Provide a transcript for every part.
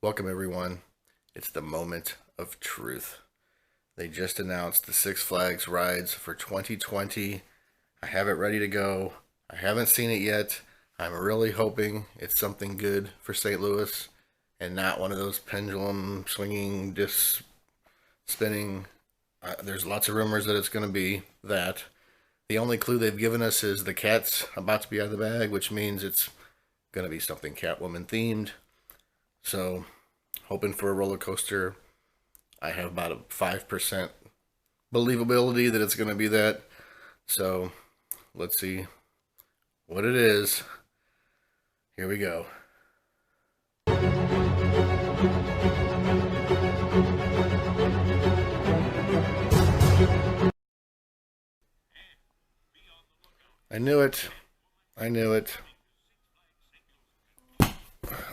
Welcome, everyone. It's the moment of truth. They just announced the Six Flags rides for 2020. I have it ready to go. I haven't seen it yet. I'm really hoping it's something good for St. Louis and not one of those pendulum swinging, disc spinning. There's lots of rumors that it's going to be that. The only clue they've given us is the cat's about to be out of the bag, which means it's going to be something Catwoman themed. So, hoping for a roller coaster. I have about a 5% believability that it's going to be that. So, let's see what it is. Here we go. I knew it. I knew it.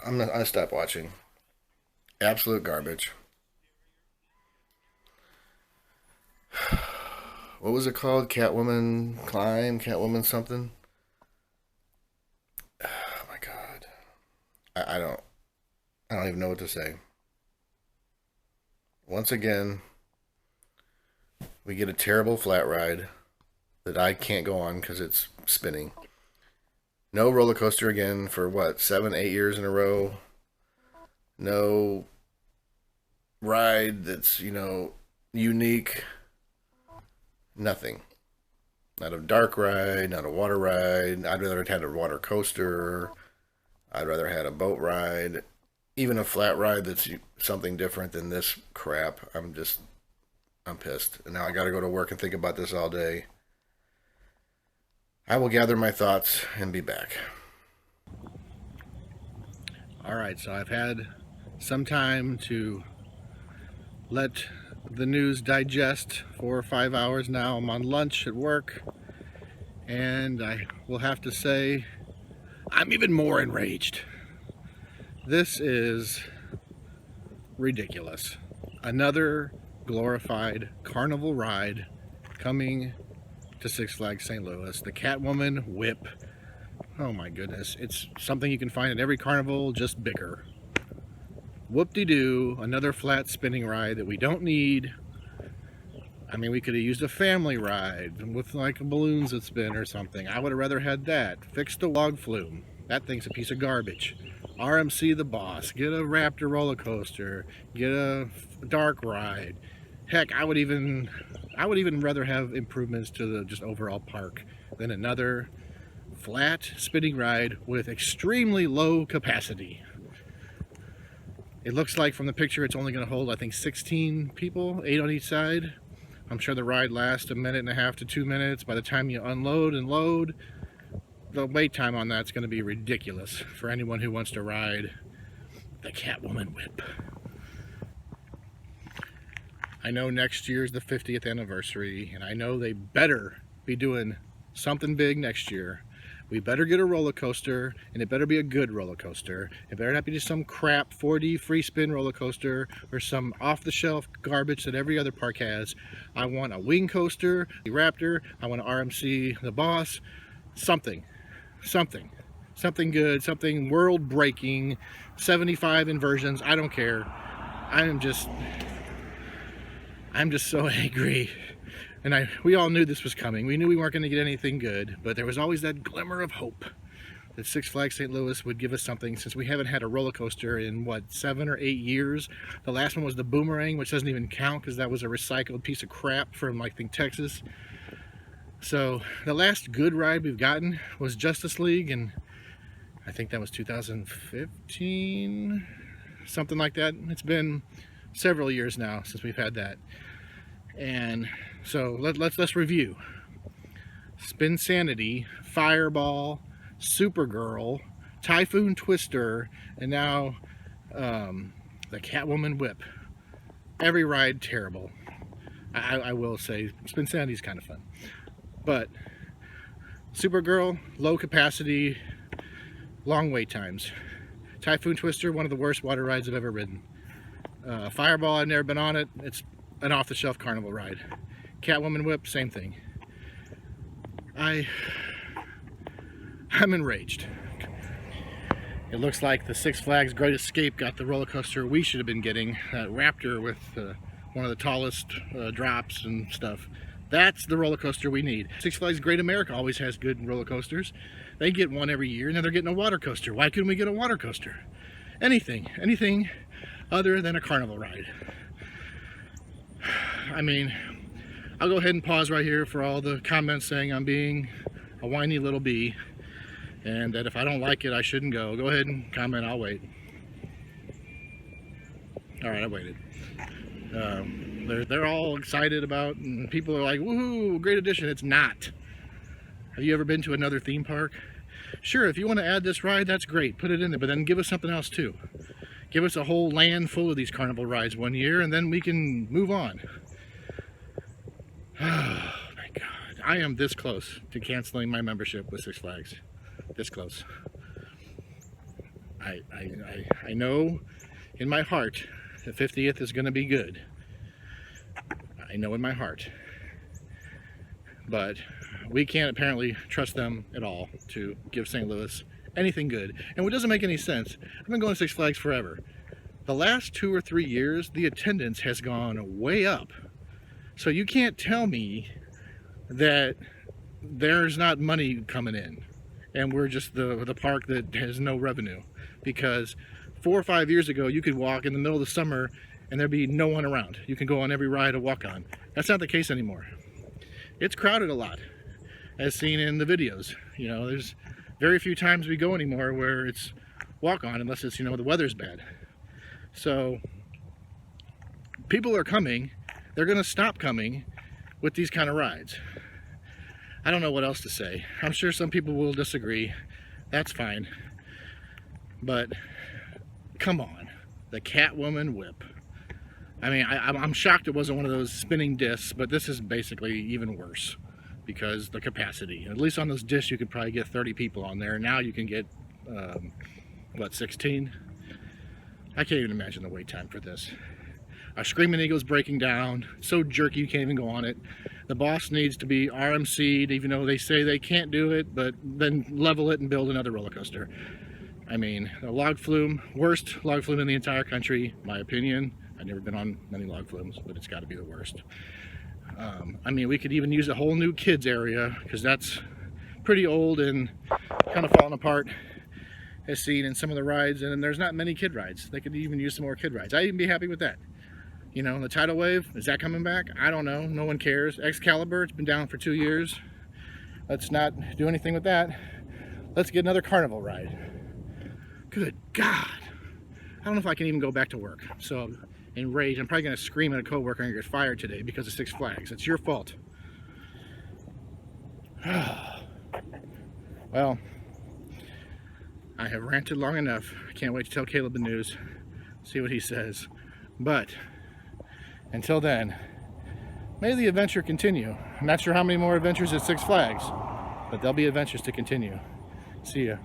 I stopped watching. Absolute garbage. What was it called? Catwoman Climb? Catwoman something? Oh my god. I don't. I don't even know what to say. Once again, we get a terrible flat ride that I can't go on because it's spinning. No roller coaster again for what, 7, 8 years in a row. No ride that's, unique. Nothing. Not a dark ride, not a water ride. I'd rather have had a water coaster. I'd rather have had a boat ride. Even a flat ride that's something different than this crap. I'm pissed. And now I gotta go to work and think about this all day. I will gather my thoughts and be back. Alright, so I've had some time to let the news digest. 4 or 5 hours now. I'm on lunch at work, and I will have to say I'm even more enraged. This is ridiculous. Another glorified carnival ride coming to Six Flags St. Louis. The Catwoman Whip. Oh my goodness. It's something you can find at every carnival, just bigger. Whoop-de-doo, another flat spinning ride that we don't need. I mean, we could have used a family ride with like balloons that spin or something. I would have rather had that. Fix the log flume. That thing's a piece of garbage. RMC the boss. Get a Raptor roller coaster. Get a dark ride. Heck, I would even rather have improvements to the just overall park than another flat spinning ride with extremely low capacity. It looks like from the picture it's only going to hold, I think, 16 people, 8 on each side. I'm sure the ride lasts 1.5 to 2 minutes. By the time you unload and load, the wait time on that's going to be ridiculous for anyone who wants to ride the Catwoman Whip. I know next year's the 50th anniversary, and I know they better be doing something big next year. We better get a roller coaster, and it better be a good roller coaster. It better not be just some crap 4D free spin roller coaster or some off-the-shelf garbage that every other park has. I want a wing coaster, the Raptor. I want an RMC the Boss. Something good, something world-breaking, 75 inversions. I don't care. I'm just so angry. And we all knew this was coming. We knew we weren't going to get anything good, but there was always that glimmer of hope that Six Flags St. Louis would give us something, since we haven't had a roller coaster in, what, 7 or 8 years. The last one was the Boomerang, which doesn't even count because that was a recycled piece of crap from, I think, Texas. So the last good ride we've gotten was Justice League, and I think that was 2015, something like that. It's been several years now since we've had that. And so let's review. Spin Sanity, Fireball, Supergirl, Typhoon Twister, and now the Catwoman Whip. Every ride terrible. I will say Spin Sanity is kind of fun, but Supergirl, low capacity, long wait times. Typhoon Twister, one of the worst water rides I've ever ridden. Fireball, I've never been on it. It's an off-the-shelf carnival ride. Catwoman Whip, same thing. I'm enraged. It looks like the Six Flags Great Escape got the roller coaster we should have been getting, Raptor with one of the tallest drops and stuff. That's the roller coaster we need. Six Flags Great America always has good roller coasters. They get one every year, and now they're getting a water coaster. Why couldn't we get a water coaster? Anything other than a carnival ride. I mean, I'll go ahead and pause right here for all the comments saying I'm being a whiny little bee, and that if I don't like it, I shouldn't go. Go ahead and comment, I'll wait. All right, I waited. They're all excited about, and people are like, woohoo, great addition. It's not. Have you ever been to another theme park? Sure, if you want to add this ride, that's great. Put it in there, but then give us something else too. Give us a whole land full of these carnival rides one year, and then we can move on. Oh my God, I am this close to canceling my membership with Six Flags. This close. I know in my heart the 50th is going to be good. I know in my heart. But we can't apparently trust them at all to give St. Louis anything good. And what doesn't make any sense, I've been going to Six Flags forever. The last 2 or 3 years, the attendance has gone way up. So you can't tell me that there's not money coming in and we're just the park that has no revenue. Because 4 or 5 years ago, you could walk in the middle of the summer and there'd be no one around. You can go on every ride or walk on. That's not the case anymore. It's crowded a lot, as seen in the videos. You know, there's very few times we go anymore where it's walk on, unless it's, you know, the weather's bad. So people are coming. They're going to stop coming with these kind of rides. I don't know what else to say. I'm sure some people will disagree. That's fine. But come on, the Catwoman whip. I mean, I'm shocked it wasn't one of those spinning discs, but this is basically even worse because the capacity. At least on those discs, you could probably get 30 people on there. Now you can get, what, 16? I can't even imagine the wait time for this. Our Screaming Eagle's breaking down. So jerky you can't even go on it. The boss needs to be RMC'd, even though they say they can't do it, but then level it and build another roller coaster. I mean, a log flume, worst log flume in the entire country, my opinion. I've never been on many log flumes, but it's got to be the worst. I mean, we could even use a whole new kids area, because that's pretty old and kind of falling apart, as seen in some of the rides, and there's not many kid rides. They could even use some more kid rides. I'd even be happy with that. You know, the tidal wave, is that coming back? I don't know. No one cares. Excalibur, it's been down for 2 years. Let's not do anything with that. Let's get another carnival ride. Good God. I don't know if I can even go back to work. So, enraged. I'm probably going to scream at a coworker and get fired today because of Six Flags. It's your fault. Well, I have ranted long enough. I can't wait to tell Caleb the news. See what he says. But until then, may the adventure continue. I'm not sure how many more adventures at Six Flags, but there'll be adventures to continue. See ya.